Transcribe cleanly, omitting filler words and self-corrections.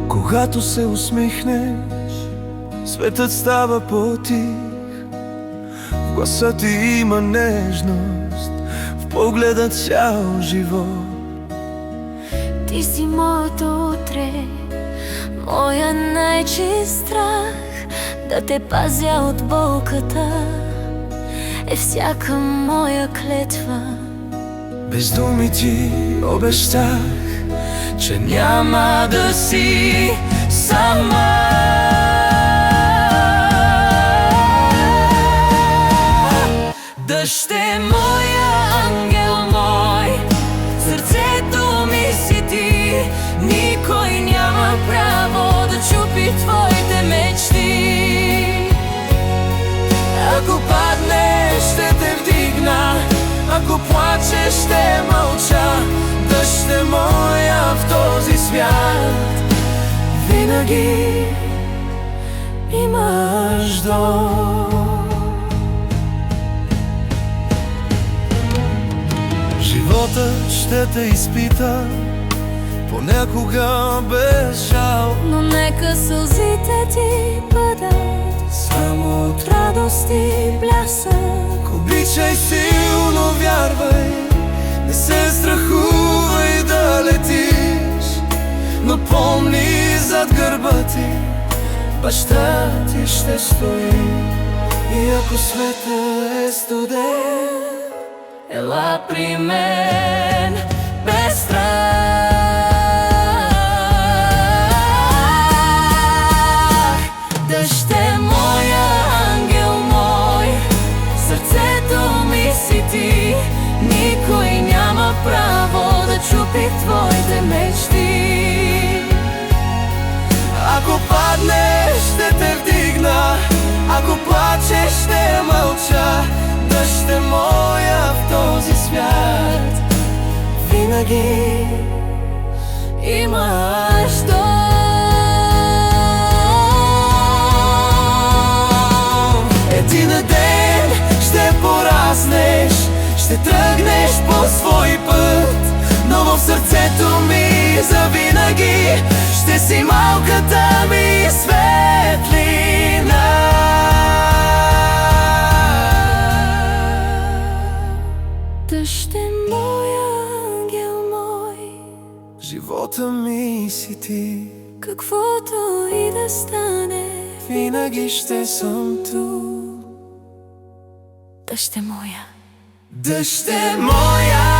Когато се усмихнеш, светът става по-тих. В гласа ти има нежност, в погледа цял живот. Ти си моето утре, моя най-чист страх. Да те пазя от болката е всяка моя клетва. Без думи ти обещах, че няма да си сама. Дъжд е моя ангел мой, сърцето ми си ти. Никой няма право да чупи твоите мечти. Ако паднеш, ще те вдигна, ако плачеш, ще мълча. Дъжд е моя в този свят, винаги имаш дом. Животът ще те изпита, понякога без жал, но нека сълзите ти бъдат само от радост и блясък. Обичай силно, вярвай, не се страхувай да летиш, но помни, зад гърба ти баща ти ще стои. И ако света е студен, Ела при мен без страх. Дъжд е моя ангел мой, сърцето ми си ти. Никой няма право да чупи твоите мечти. ако паднеш, ще те вдигна, ако плачеш, ще мълча. Дъжд е моя в този свят, винаги имаш дом. Един ден ще пораснеш, ще тръгнеш по свой път, но в сърцето ми завинаги ще си малката ми светлина. Дъжд е моя ангел мой, Живота ми си ти, каквото и да стане, винаги ще съм тук. дъжд е моя. Дъжд е моя.